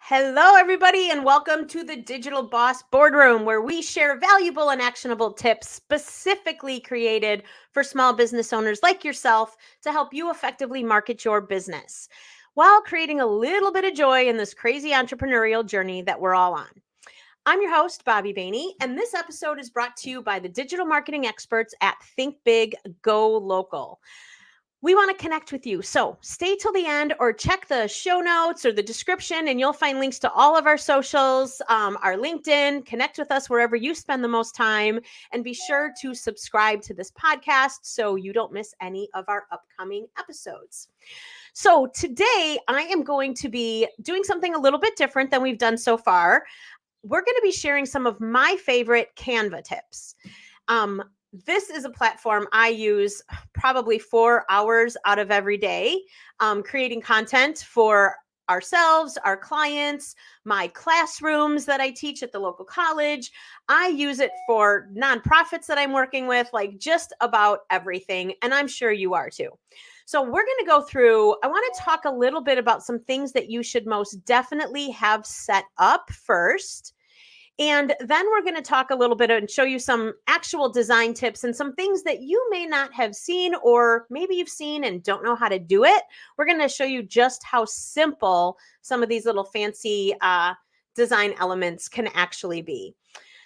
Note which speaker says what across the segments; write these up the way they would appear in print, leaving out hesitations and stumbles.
Speaker 1: Hello, everybody, and welcome to the Digital Boss Boardroom, where we share valuable and actionable tips specifically created for small business owners like yourself to help you effectively market your business while creating a little bit of joy in this crazy entrepreneurial journey that we're all on. I'm your host, Bobbi Baehne, and this episode is brought to you by the digital marketing experts at Think Big, Go Local. We want to connect with you. So stay till the end or check the show notes or the description, and you'll find links to all of our socials, our LinkedIn. Connect with us wherever you spend the most time. And be sure to subscribe to this podcast so you don't miss any of our upcoming episodes. So today I am going to be doing something a little bit different than we've done so far. We're going to be sharing some of my favorite Canva tips. This is a platform I use probably 4 hours out of every day, creating content for ourselves, our clients, my classrooms that I teach at the local college. I use it for nonprofits that I'm working with, like just about everything. And I'm sure you are too. So we're going to go through, I want to talk a little bit about some things that you should most definitely have set up first. And then we're going to talk a little bit and show you some actual design tips and some things that you may not have seen, or maybe you've seen and don't know how to do it. We're going to show you just how simple some of these little fancy design elements can actually be.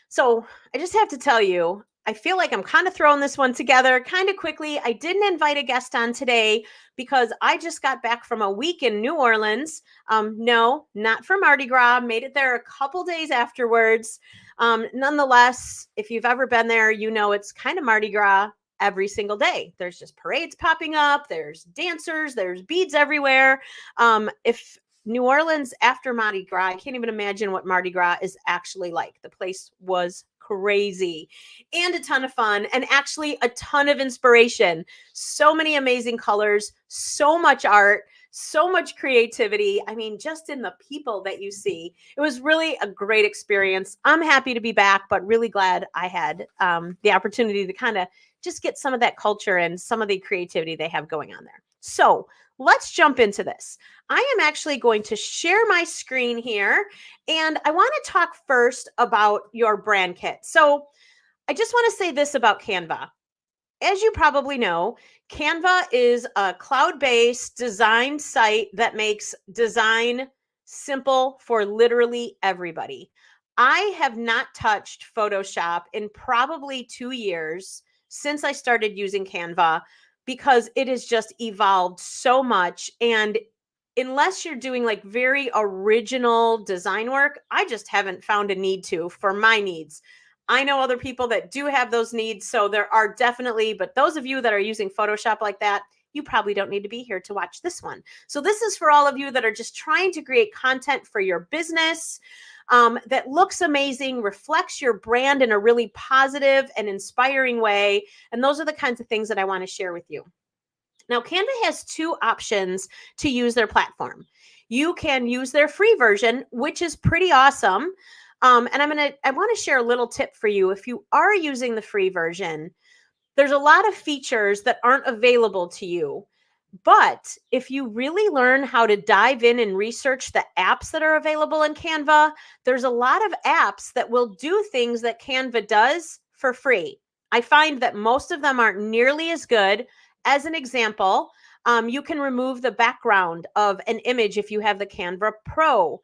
Speaker 1: So I just have to tell you, I feel like I'm kind of throwing this one together kind of quickly. I didn't invite a guest on today because I just got back from a week in New Orleans. No, not for Mardi Gras. Made it there a couple days afterwards. Nonetheless, if you've ever been there, you know it's kind of Mardi Gras every single day. There's just parades popping up. There's dancers. There's beads everywhere. If New Orleans after Mardi Gras, I can't even imagine what Mardi Gras is actually like. The place was crazy and a ton of fun, and actually a ton of inspiration. So many amazing colors, so much art, so much creativity. I mean, just in the people that you see, it was really a great experience. I'm happy to be back, but really glad I had the opportunity to kind of just get some of that culture and some of the creativity they have going on there. So let's jump into this. I am actually going to share my screen here, and I want to talk first about your brand kit. So I just want to say this about Canva. As you probably know, Canva is a cloud-based design site that makes design simple for literally everybody. I have not touched Photoshop in probably 2 years since I started using Canva, because it has just evolved so much. And unless you're doing like very original design work, I just haven't found a need to for my needs. I know other people that do have those needs. So there are definitely, but those of you that are using Photoshop like that, you probably don't need to be here to watch this one. So this is for all of you that are just trying to create content for your business that looks amazing, reflects your brand in a really positive and inspiring way. And those are the kinds of things that I want to share with you. Now, Canva has 2 options to use their platform. You can use their free version, which is pretty awesome. And I want to share a little tip for you. If you are using the free version, there's a lot of features that aren't available to you. But if you really learn how to dive in and research the apps that are available in Canva, there's a lot of apps that will do things that Canva does for free. I find that most of them aren't nearly as good. As an example, you can remove the background of an image if you have the Canva Pro.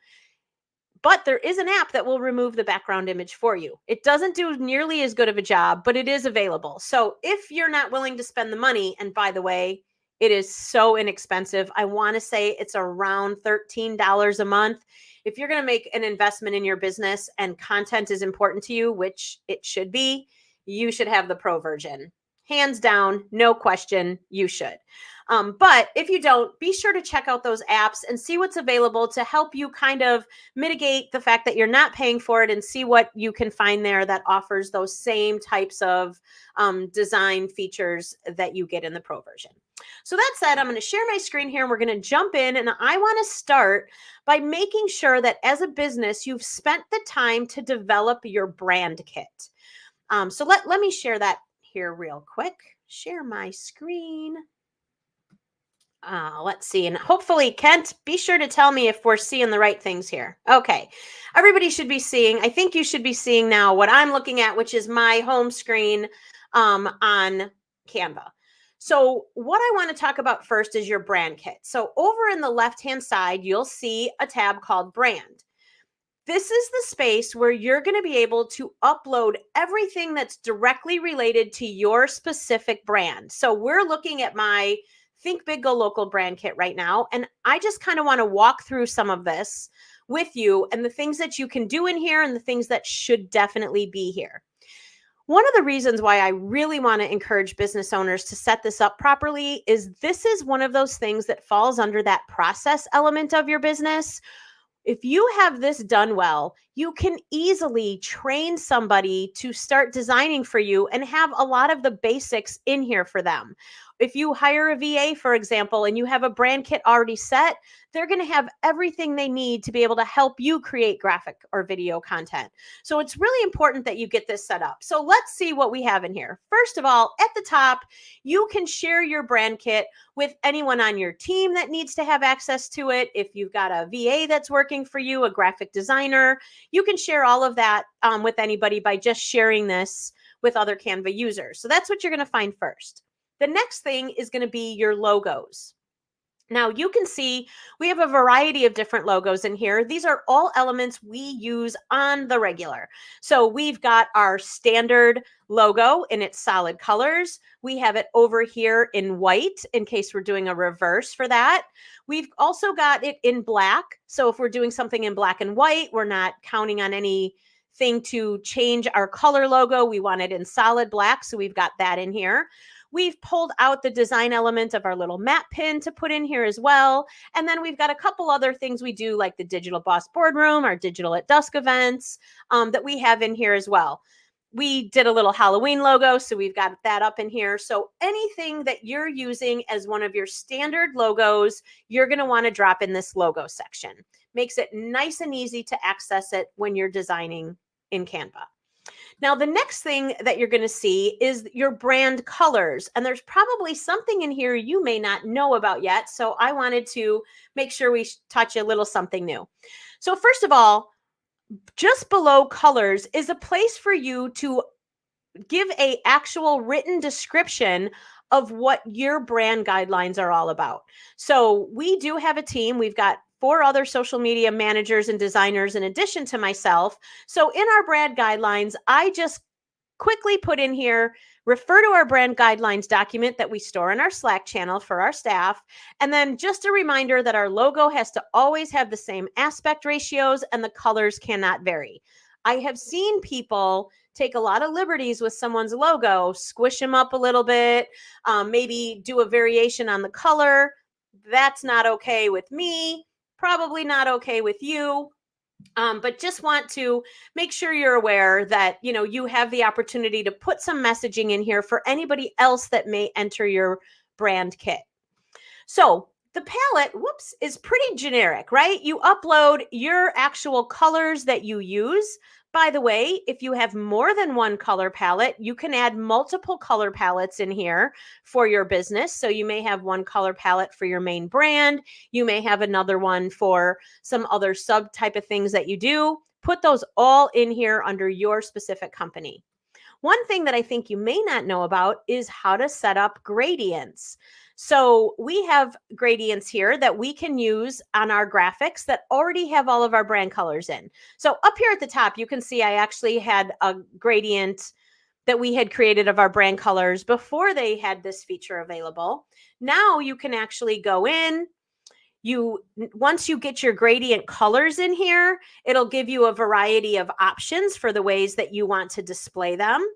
Speaker 1: But there is an app that will remove the background image for you. It doesn't do nearly as good of a job, but it is available. So if you're not willing to spend the money, and by the way, it is so inexpensive. I want to say it's around $13 a month. If you're going to make an investment in your business and content is important to you, which it should be, you should have the Pro version. Hands down, no question, you should. But if you don't, be sure to check out those apps and see what's available to help you kind of mitigate the fact that you're not paying for it, and see what you can find there that offers those same types of design features that you get in the Pro version. So that said, I'm going to share my screen here and we're going to jump in. And I want to start by making sure that as a business, you've spent the time to develop your brand kit. So let me share that here real quick. Share my screen. Let's see. And hopefully, Kent, be sure to tell me if we're seeing the right things here. Okay. Everybody should be seeing, I think you should be seeing now what I'm looking at, which is my home screen on Canva. So what I want to talk about first is your brand kit. So over in the left-hand side, you'll see a tab called brand. This is the space where you're going to be able to upload everything that's directly related to your specific brand. So we're looking at my Think Big Go Local brand kit right now. And I just kind of want to walk through some of this with you and the things that you can do in here and the things that should definitely be here. One of the reasons why I really want to encourage business owners to set this up properly is this is one of those things that falls under that process element of your business. If you have this done well, you can easily train somebody to start designing for you and have a lot of the basics in here for them. If you hire a VA, for example, and you have a brand kit already set, they're going to have everything they need to be able to help you create graphic or video content. So it's really important that you get this set up. So let's see what we have in here. First of all, at the top, you can share your brand kit with anyone on your team that needs to have access to it. If you've got a VA that's working for you, a graphic designer, you can share all of that with anybody by just sharing this with other Canva users. So that's what you're going to find first. The next thing is going to be your logos. Now you can see we have a variety of different logos in here. These are all elements we use on the regular. So we've got our standard logo in its solid colors. We have it over here in white in case we're doing a reverse for that. We've also got it in black. So if we're doing something in black and white, we're not counting on anything to change our color logo. We want it in solid black. So we've got that in here. We've pulled out the design element of our little map pin to put in here as well. And then we've got a couple other things we do like the Digital Boss Boardroom, our Digital at Dusk events that we have in here as well. We did a little Halloween logo, so we've got that up in here. So anything that you're using as one of your standard logos, you're going to want to drop in this logo section. Makes it nice and easy to access it when you're designing in Canva. Now, the next thing that you're going to see is your brand colors. And there's probably something in here you may not know about yet. So I wanted to make sure we taught you a little something new. So first of all, just below colors is a place for you to give a actual written description of what your brand guidelines are all about. So we do have a team. We've got 4 other social media managers and designers in addition to myself. So in our brand guidelines, I just quickly put in here, refer to our brand guidelines document that we store in our Slack channel for our staff. And then just a reminder that our logo has to always have the same aspect ratios and the colors cannot vary. I have seen people take a lot of liberties with someone's logo, squish them up a little bit, maybe do a variation on the color. That's not okay with me. Probably not okay with you. But just want to make sure you're aware that, you have the opportunity to put some messaging in here for anybody else that may enter your brand kit. So the palette, is pretty generic, right? You upload your actual colors that you use. By the way, if you have more than one color palette, you can add multiple color palettes in here for your business. So you may have one color palette for your main brand. You may have another one for some other sub type of things that you do. Put those all in here under your specific company. One thing that I think you may not know about is how to set up gradients. So we have gradients here that we can use on our graphics that already have all of our brand colors in. So up here at the top, you can see I actually had a gradient that we had created of our brand colors before they had this feature available. Now you can actually go in. Once you get your gradient colors in here, it'll give you a variety of options for the ways that you want to display them.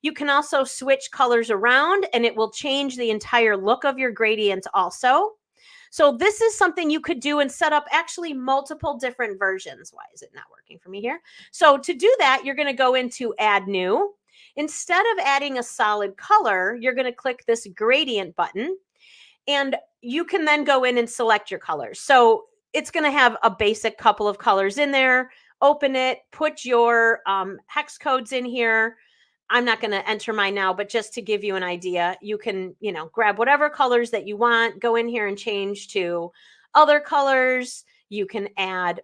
Speaker 1: You can also switch colors around and it will change the entire look of your gradients also. So this is something you could do and set up actually multiple different versions. Why is it not working for me here? So to do that, you're going to go into Add New. Instead of adding a solid color, you're going to click this gradient button. And you can then go in and select your colors. So it's going to have a basic couple of colors in there. Open it, put your hex codes in here. I'm not going to enter mine now, but just to give you an idea, you can, grab whatever colors that you want, go in here and change to other colors. You can add,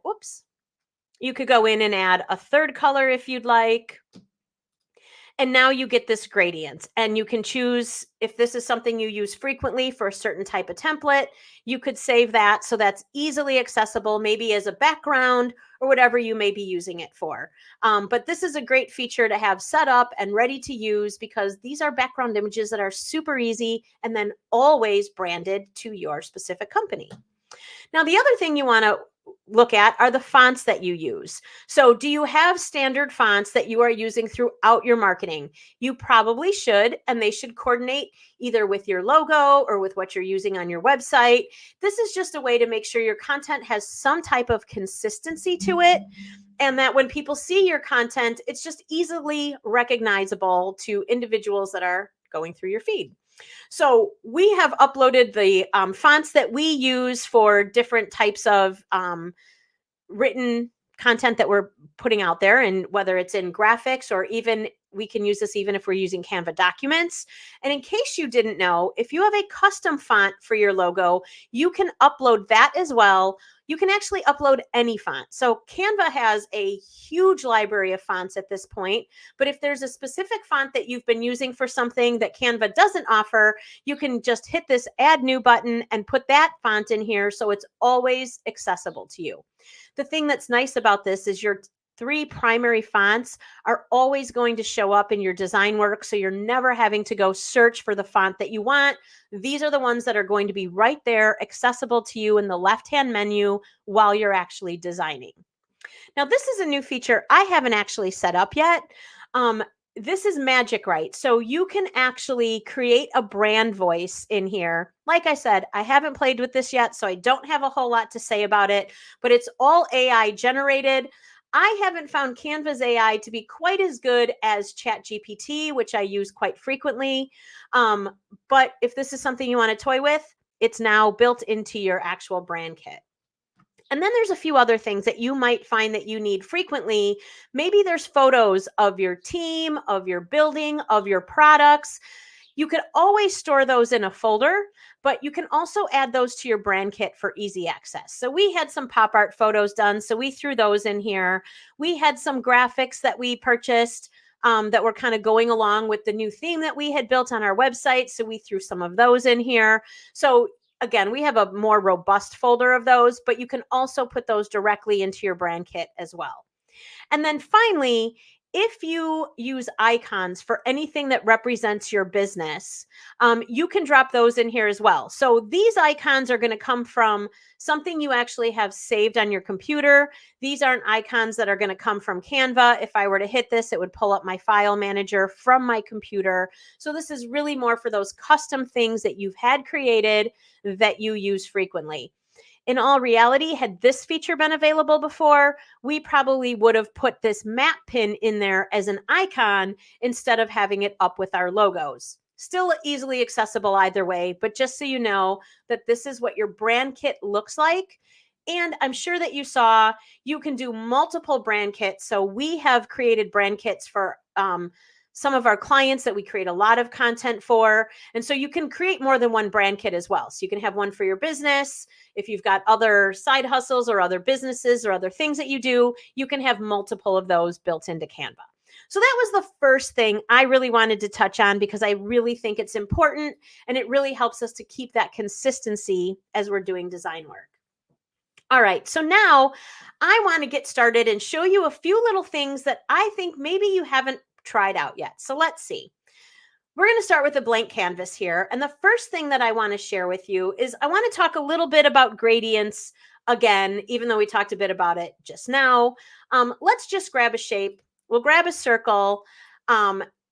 Speaker 1: you could go in and add a third color if you'd like. And now you get this gradient, and you can choose if this is something you use frequently for a certain type of template. You could save that so that's easily accessible, maybe as a background or whatever you may be using it for. But this is a great feature to have set up and ready to use, because these are background images that are super easy and then always branded to your specific company. Now, the other thing you want to look at are the fonts that you use. So do you have standard fonts that you are using throughout your marketing? You probably should, and they should coordinate either with your logo or with what you're using on your website. This is just a way to make sure your content has some type of consistency to it, and that when people see your content, it's just easily recognizable to individuals that are going through your feed. So we have uploaded the fonts that we use for different types of written content that we're putting out there, and whether it's in graphics, or even we can use this even if we're using Canva documents. And in case you didn't know, if you have a custom font for your logo, you can upload that as well. You can actually upload any font. So Canva has a huge library of fonts at this point, but if there's a specific font that you've been using for something that Canva doesn't offer, you can just hit this add new button and put that font in here, so it's always accessible to you. The thing that's nice about this is your 3 primary fonts are always going to show up in your design work, so you're never having to go search for the font that you want. These are the ones that are going to be right there, accessible to you in the left-hand menu while you're actually designing. Now, this is a new feature I haven't actually set up yet. This is magic, right? So you can actually create a brand voice in here. Like I said, I haven't played with this yet, so I don't have a whole lot to say about it, but it's all AI generated. I haven't found Canva's AI to be quite as good as ChatGPT, which I use quite frequently. But if this is something you want to toy with, it's now built into your actual brand kit. And then there's a few other things that you might find that you need frequently. Maybe there's photos of your team, of your building, of your products. You could always store those in a folder, but you can also add those to your brand kit for easy access. So we had some pop art photos done, so we threw those in here. We had some graphics that we purchased that were kind of going along with the new theme that we had built on our website, so we threw some of those in here. So again, we have a more robust folder of those, but you can also put those directly into your brand kit as well. And then finally, if you use icons for anything that represents your business, you can drop those in here as well. So these icons are going to come from something you actually have saved on your computer. These aren't icons that are going to come from Canva. If I were to hit this, it would pull up my file manager from my computer. So this is really more for those custom things that you've had created that you use frequently. In all reality, had this feature been available before, we probably would have put this map pin in there as an icon instead of having it up with our logos. Still easily accessible either way, but just so you know that this is what your brand kit looks like. And I'm sure that you saw you can do multiple brand kits. So we have created brand kits for some of our clients that we create a lot of content for. And so you can create more than one brand kit as well. So you can have one for your business. If you've got other side hustles or other businesses or other things that you do, you can have multiple of those built into Canva. So that was the first thing I really wanted to touch on, because I really think it's important and it really helps us to keep that consistency as we're doing design work. All right, so now I want to get started and show you a few little things that I think maybe you haven't tried out yet. So let's see. We're going to start with a blank canvas here. And the first thing that I want to share with you is I want to talk a little bit about gradients again, even though we talked a bit about it just now. Let's just grab a shape. We'll grab a circle.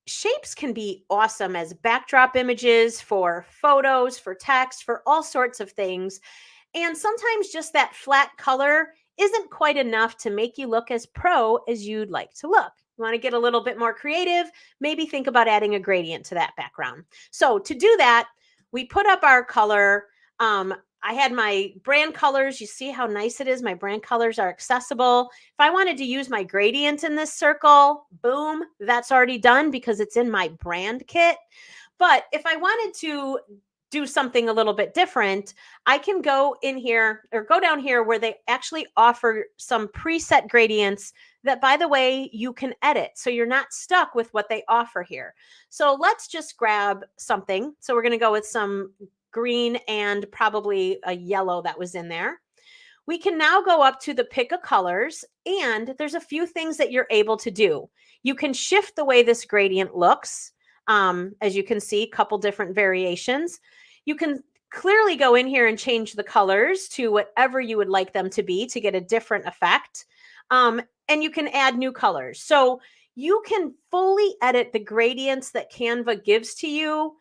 Speaker 1: Shapes can be awesome as backdrop images for photos, for text, for all sorts of things. And sometimes just that flat color isn't quite enough to make you look as pro as you'd like to look. You want to get a little bit more creative, maybe think about adding a gradient to that background. So to do that, we put up our color. I had my brand colors. You see how nice it is? My brand colors are accessible. If I wanted to use my gradient in this circle, boom, that's already done because it's in my brand kit. But if I wanted to do something a little bit different, I can go in here or go down here where they actually offer some preset gradients that, by the way, you can edit. So you're not stuck with what they offer here. So let's just grab something. So we're going to go with some green and probably a yellow that was in there. We can now go up to the pick of colors, and there's a few things that you're able to do. You can shift the way this gradient looks. As you can see, a couple different variations. You can clearly go in here and change the colors to whatever you would like them to be to get a different effect. And you can add new colors. So you can fully edit the gradients that Canva gives to you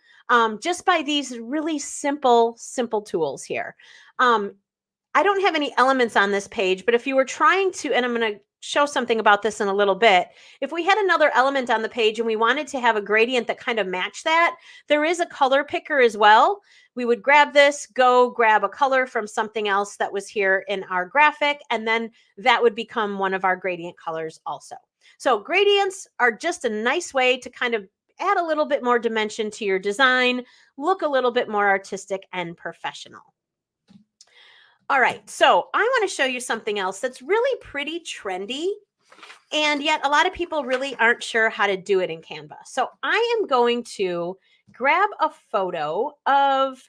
Speaker 1: just by these really simple tools here. I don't have any elements on this page, but if you were trying to, and I'm going to show something about this in a little bit, if we had another element on the page and we wanted to have a gradient that kind of matched that, there is a color picker as well. We would grab this, go grab a color from something else that was here in our graphic, and then that would become one of our gradient colors also. So gradients are just a nice way to kind of add a little bit more dimension to your design, look a little bit more artistic and professional. All right, so I want to show you something else that's really pretty trendy, and yet a lot of people really aren't sure how to do it in Canva. So I am going to grab a photo of,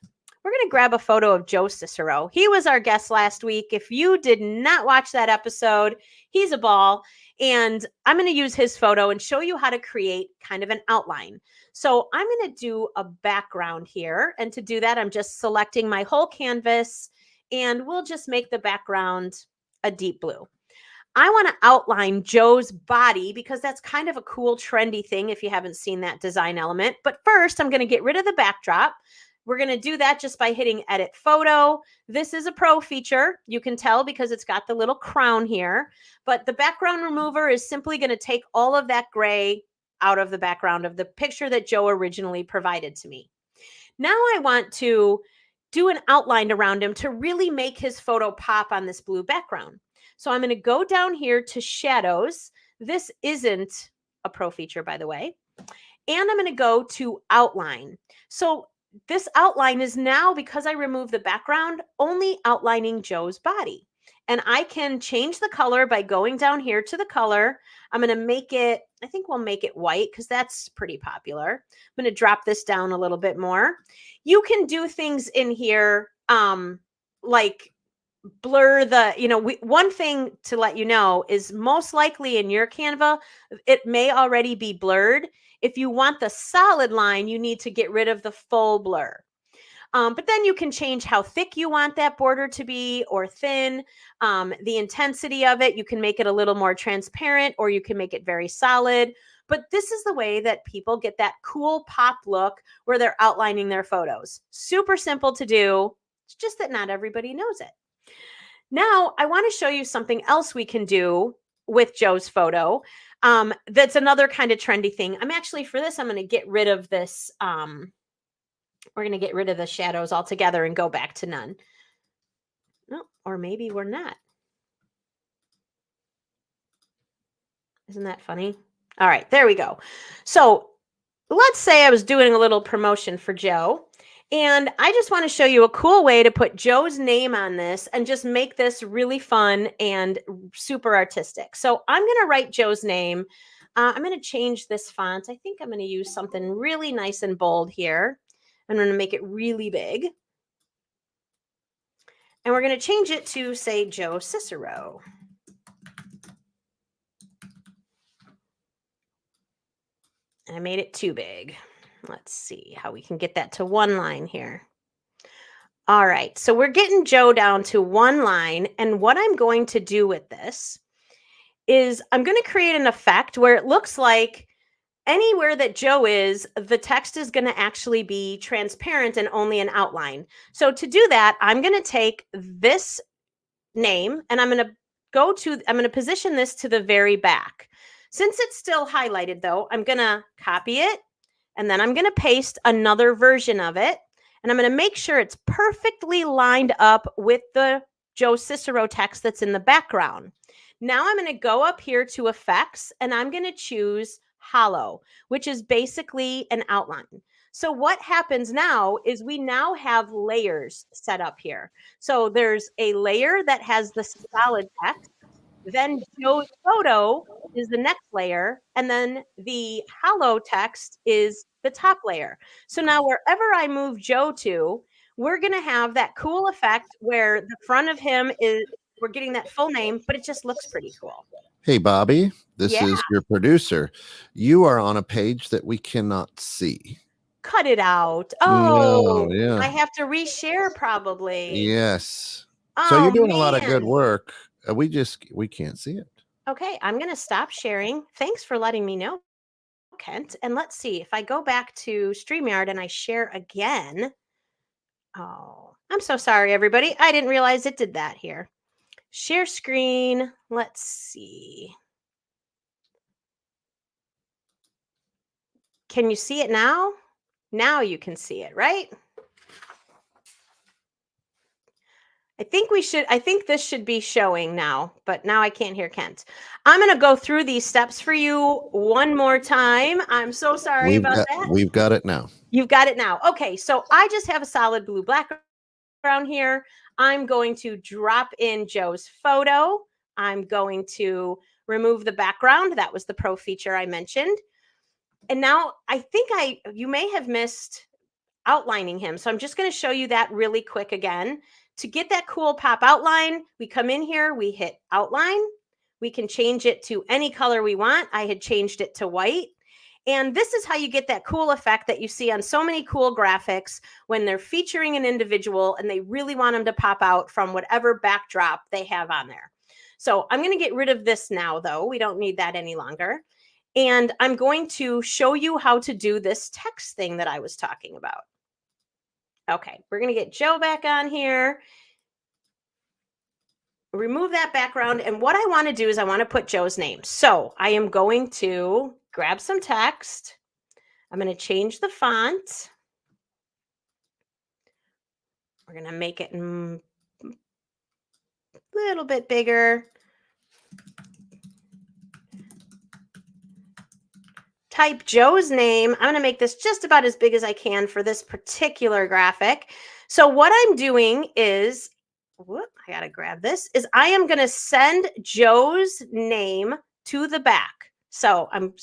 Speaker 1: we're going to grab a photo of Joe Cicero. He was our guest last week. If you did not watch that episode, he's a ball. And I'm going to use his photo and show you how to create kind of an outline. So I'm going to do a background here. And to do that, I'm just selecting my whole canvas, and we'll just make the background a deep blue. I want to outline Joe's body because that's kind of a cool, trendy thing if you haven't seen that design element. But first, I'm going to get rid of the backdrop. We're going to do that just by hitting Edit Photo. This is a pro feature. You can tell because it's got the little crown here. But the background remover is simply going to take all of that gray out of the background of the picture that Joe originally provided to me. Now I want to do an outline around him to really make his photo pop on this blue background. So I'm going to go down here to shadows. This isn't a pro feature, by the way. And I'm going to go to outline. So this outline is now, because I removed the background, only outlining Joe's body. And I can change the color by going down here to the color. I'm going to make it, I think we'll make it white because that's pretty popular. I'm going to drop this down a little bit more. You can do things in here like blur the, one thing to let you know is most likely in your Canva, it may already be blurred. If you want the solid line, you need to get rid of the full blur. But then you can change how thick you want that border to be or thin, the intensity of it. You can make it a little more transparent or you can make it very solid. But this is the way that people get that cool pop look where they're outlining their photos. Super simple to do. It's just that not everybody knows it. Now, I want to show you something else we can do with Joe's photo. That's another kind of trendy thing. For this, I'm going to get rid of this. We're going to get rid of the shadows altogether and go back to none. No, or maybe we're not. Isn't that funny? All right, there we go. So let's say I was doing a little promotion for Joe, and I just want to show you a cool way to put Joe's name on this and just make this really fun and super artistic. So I'm going to write Joe's name. I'm going to change this font. I think I'm going to use something really nice and bold here. I'm going to make it really big. And we're going to change it to, say, Joe Cicero. And I made it too big. Let's see how we can get that to one line here. All right, so we're getting Joe down to one line. And what I'm going to do with this is I'm going to create an effect where it looks like anywhere that Joe is, the text is going to actually be transparent and only an outline. So to do that, I'm going to take this name and I'm going to position this to the very back. Since it's still highlighted though, I'm going to copy it and then I'm going to paste another version of it. and I'm going to make sure it's perfectly lined up with the Joe Cicero text that's in the background. Now I'm going to go up here to effects, and I'm going to choose hollow, which is basically an outline. So what happens now is we now have layers set up here. So there's a layer that has the solid text. Then Joe's photo is the next layer, and then the hollow text is the top layer. So now wherever I move Joe to, we're going to have that cool effect where the front of him is, we're getting that full name, but it just looks pretty cool.
Speaker 2: Hey, Bobbi, this
Speaker 1: Yeah.
Speaker 2: is your producer. You are on a page that we cannot see.
Speaker 1: Cut it out.
Speaker 2: No,
Speaker 1: Oh,
Speaker 2: yeah.
Speaker 1: I have to reshare probably.
Speaker 2: Yes.
Speaker 1: Oh,
Speaker 2: So you're doing a lot of good
Speaker 1: man.
Speaker 2: work. We can't see it.
Speaker 1: Okay, I'm going to stop sharing. Thanks for letting me know, Kent. And let's see if I go back to StreamYard and I share again. Oh, I'm so sorry, everybody. I didn't realize it did that here. Share screen. Let's see. Can you see it now? Now you can see it, right? I think this should be showing now, but now I can't hear Kent. I'm going to go through these steps for you one more time. I'm so sorry about that.
Speaker 2: We've got it now.
Speaker 1: You've got it now. Okay, so I just have a solid blue background here. I'm going to drop in Joe's photo. I'm going to remove the background. That was the pro feature I mentioned. And now I think you may have missed outlining him. So I'm just going to show you that really quick again. To get that cool pop outline, we come in here, we hit outline. We can change it to any color we want. I had changed it to white. And this is how you get that cool effect that you see on so many cool graphics when they're featuring an individual and they really want them to pop out from whatever backdrop they have on there. So I'm going to get rid of this now, though. We don't need that any longer. And I'm going to show you how to do this text thing that I was talking about. Okay, we're going to get Joe back on here. Remove that background. And what I want to do is I want to put Joe's name. So I am going to grab some text. I'm going to change the font. We're going to make it a little bit bigger. Type Joe's name. I'm going to make this just about as big as I can for this particular graphic. So what I'm doing is, I got to grab this, is I am going to send Joe's name to the back. So I'm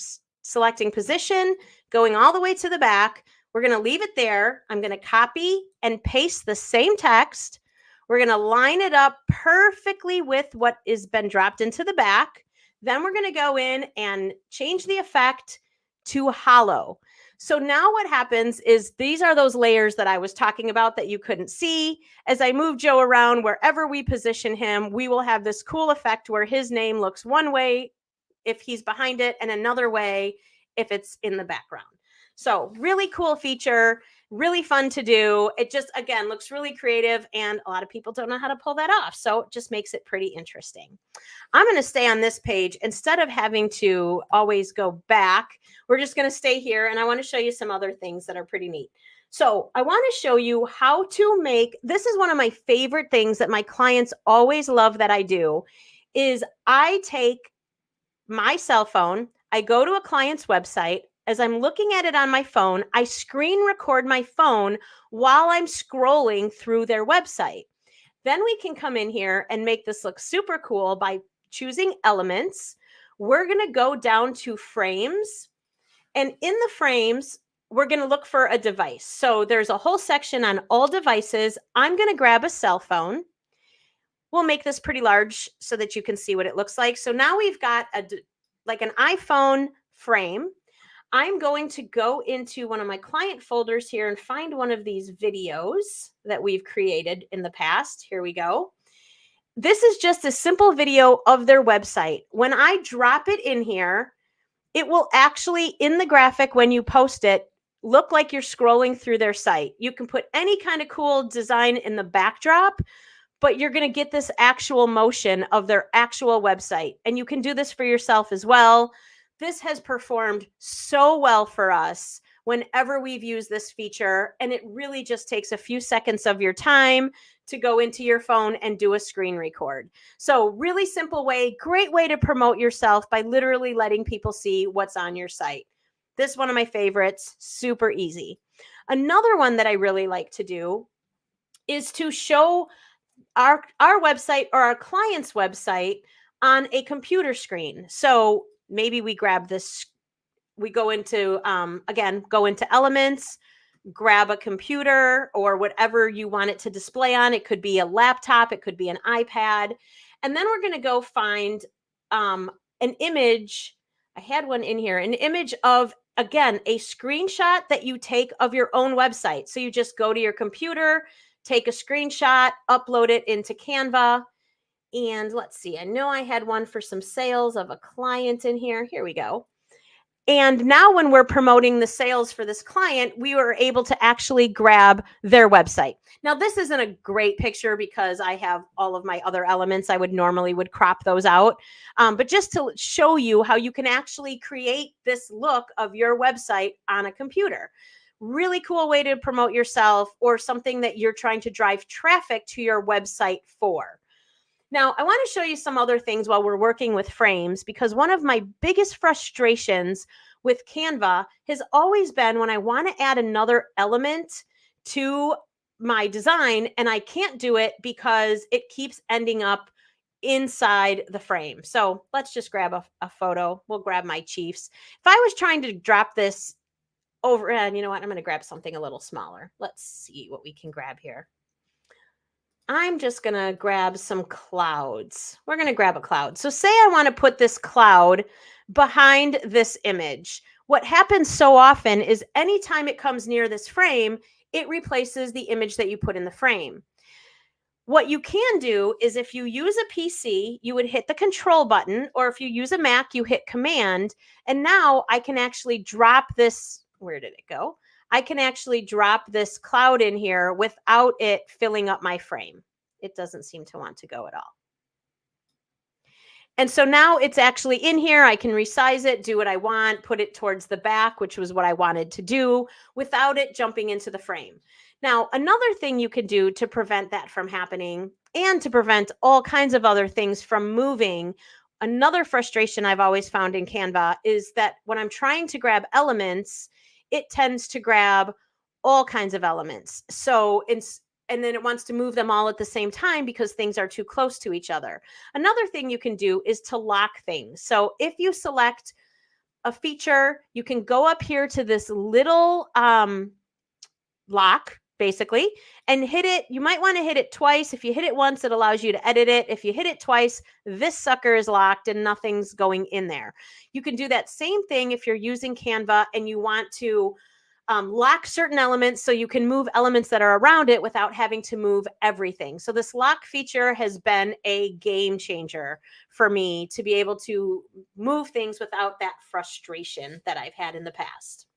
Speaker 1: selecting position, going all the way to the back. We're going to leave it there. I'm going to copy and paste the same text. We're going to line it up perfectly with what has been dropped into the back. Then we're going to go in and change the effect to hollow. So now what happens is these are those layers that I was talking about that you couldn't see. As I move Joe around, wherever we position him, we will have this cool effect where his name looks one way if he's behind it and another way if it's in the background. So really cool feature, really fun to do. It just, again, looks really creative and a lot of people don't know how to pull that off. So it just makes it pretty interesting. I'm going to stay on this page instead of having to always go back. We're just going to stay here and I want to show you some other things that are pretty neat. So I want to show you how to make, this is one of my favorite things that my clients always love that I do, is I take my cell phone, I go to a client's website. As I'm looking at it on my phone, I screen record my phone while I'm scrolling through their website. Then we can come in here and make this look super cool by choosing elements. We're going to go down to frames. And in the frames, we're going to look for a device. So there's a whole section on all devices. I'm going to grab a cell phone. We'll make this pretty large so that you can see what it looks like. So now we've got like an iPhone frame. I'm going to go into one of my client folders here and find one of these videos that we've created in the past. Here we go. This is just a simple video of their website. When I drop it in here, it will actually, in the graphic when you post it, look like you're scrolling through their site. You can put any kind of cool design in the backdrop, but you're going to get this actual motion of their actual website. And you can do this for yourself as well. This has performed so well for us whenever we've used this feature. And it really just takes a few seconds of your time to go into your phone and do a screen record. So really simple way, great way to promote yourself by literally letting people see what's on your site. This is one of my favorites, super easy. Another one that I really like to do is to show our website or our client's website on a computer screen. So maybe we grab this, we go into, again, go into Elements, grab a computer or whatever you want it to display on. It could be a laptop, it could be an iPad. And then we're going to go find an image. I had one in here, an image of, again, a screenshot that you take of your own website. So you just go to your computer, take a screenshot, upload it into Canva. And let's see, I know I had one for some sales of a client in here. Here we go. And now when we're promoting the sales for this client, we were able to actually grab their website. Now, this isn't a great picture because I have all of my other elements. I would normally crop those out. But just to show you how you can actually create this look of your website on a computer. Really cool way to promote yourself or something that you're trying to drive traffic to your website for. Now, I want to show you some other things while we're working with frames, because one of my biggest frustrations with Canva has always been when I want to add another element to my design and I can't do it because it keeps ending up inside the frame. So let's just grab a photo. We'll grab my Chiefs. If I was trying to drop this over, and you know what, I'm going to grab something a little smaller. Let's see what we can grab here. I'm just going to grab some clouds. We're going to grab a cloud. So say I want to put this cloud behind this image. What happens so often is anytime it comes near this frame, it replaces the image that you put in the frame. What you can do is if you use a PC, you would hit the control button, or if you use a Mac, you hit command. And now I can actually drop this. Where did it go? I can actually drop this cloud in here without it filling up my frame. It doesn't seem to want to go at all. And so now it's actually in here. I can resize it, do what I want, put it towards the back, which was what I wanted to do, without it jumping into the frame. Now, another thing you can do to prevent that from happening and to prevent all kinds of other things from moving, another frustration I've always found in Canva is that when I'm trying to grab elements, it tends to grab all kinds of elements. And then it wants to move them all at the same time because things are too close to each other. Another thing you can do is to lock things. So if you select a feature, you can go up here to this little lock, basically, and hit it. You might want to hit it twice. If you hit it once, it allows you to edit it. If you hit it twice, this sucker is locked and nothing's going in there. You can do that same thing if you're using Canva and you want to lock certain elements so you can move elements that are around it without having to move everything. So this lock feature has been a game changer for me to be able to move things without that frustration that I've had in the past.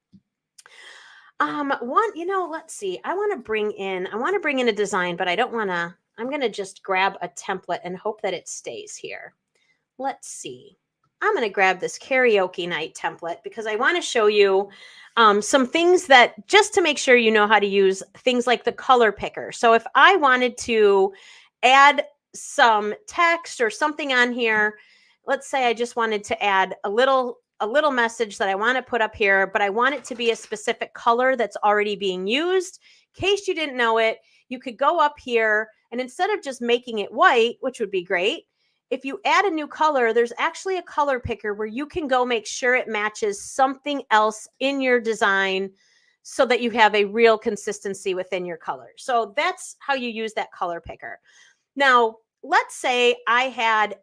Speaker 1: Let's see. I want to bring in a design, but I don't want to. I'm going to just grab a template and hope that it stays here. Let's see. I'm going to grab this karaoke night template because I want to show you some things that just to make sure you know how to use things like the color picker. So if I wanted to add some text or something on here, let's say I just wanted to add a little message that I want to put up here, but I want it to be a specific color that's already being used. In case you didn't know it, you could go up here and instead of just making it white, which would be great, if you add a new color, there's actually a color picker where you can go make sure it matches something else in your design so that you have a real consistency within your color. So that's how you use that color picker. Now, let's say I'm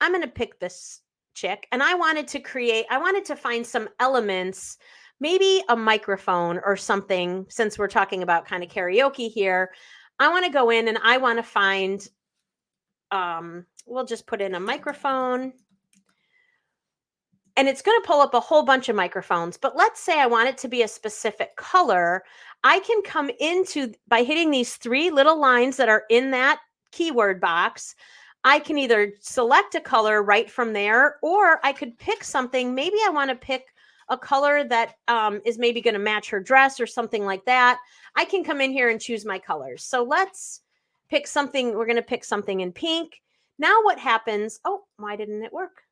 Speaker 1: going to pick this chick and I wanted to find some elements, maybe a microphone or something, since we're talking about kind of karaoke here. I want to go in and I want to find, we'll just put in a microphone and it's going to pull up a whole bunch of microphones. But let's say I want it to be a specific color. I can come by hitting these three little lines that are in that keyword box. I can either select a color right from there, or I could pick something. Maybe I want to pick a color that is maybe going to match her dress or something like that, I can come in here and choose my colors. So let's pick something. We're going to pick something in pink. Now what happens? Oh, why didn't it work?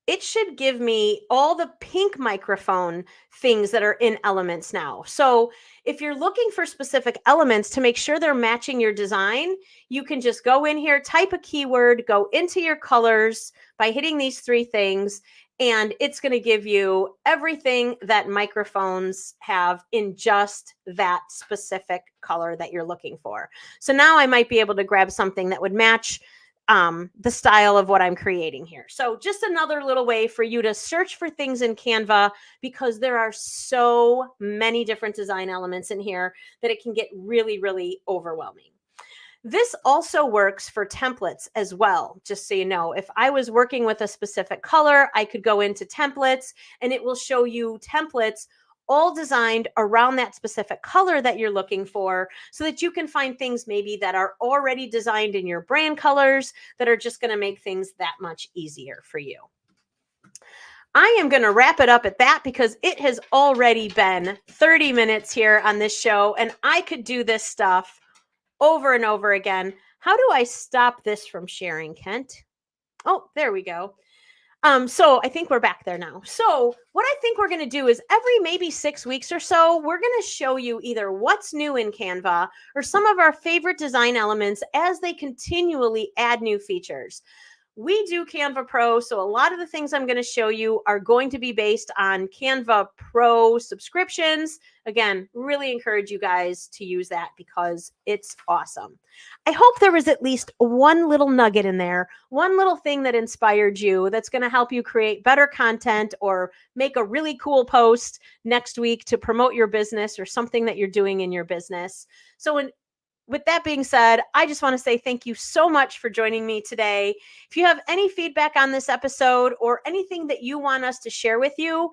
Speaker 1: It should give me all the pink microphone things that are in elements now. So if you're looking for specific elements to make sure they're matching your design, you can just go in here, type a keyword, go into your colors by hitting these three things, and it's going to give you everything that microphones have in just that specific color that you're looking for. So now I might be able to grab something that would match the style of what I'm creating here. So just another little way for you to search for things in Canva, because there are so many different design elements in here that it can get really, really overwhelming. This also works for templates as well. Just so you know, if I was working with a specific color, I could go into templates and it will show you templates all designed around that specific color that you're looking for, so that you can find things maybe that are already designed in your brand colors that are just going to make things that much easier for you. I am going to wrap it up at that because it has already been 30 minutes here on this show, and I could do this stuff over and over again. How do I stop this from sharing, Kent? Oh, there we go. So I think we're back there now. So what I think we're going to do is every maybe 6 weeks or so, we're going to show you either what's new in Canva or some of our favorite design elements as they continually add new features. We do Canva Pro, so a lot of the things I'm going to show you are going to be based on Canva Pro subscriptions. Again, really encourage you guys to use that because it's awesome. I hope there was at least one little nugget in there, one little thing that inspired you that's going to help you create better content or make a really cool post next week to promote your business or something that you're doing in your business. So with that being said, I just want to say thank you so much for joining me today. If you have any feedback on this episode or anything that you want us to share with you,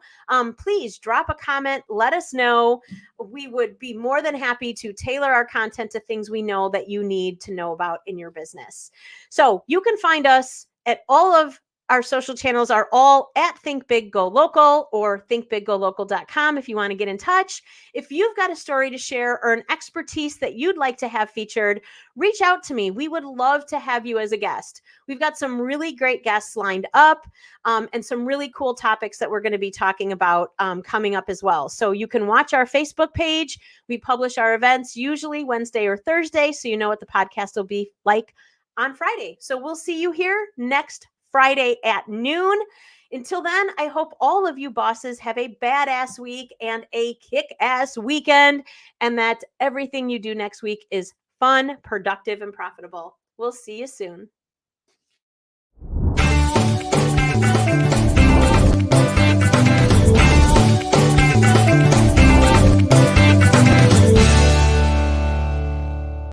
Speaker 1: please drop a comment. Let us know. We would be more than happy to tailor our content to things we know that you need to know about in your business. So you can find us at all of our social channels are all at Think Big Go Local or thinkbiggolocal.com if you want to get in touch. If you've got a story to share or an expertise that you'd like to have featured, reach out to me. We would love to have you as a guest. We've got some really great guests lined up and some really cool topics that we're going to be talking about coming up as well. So you can watch our Facebook page. We publish our events usually Wednesday or Thursday, so you know what the podcast will be like on Friday. So we'll see you here next Friday at noon. Until then, I hope all of you bosses have a badass week and a kick-ass weekend, and that everything you do next week is fun, productive, and profitable. We'll see you soon.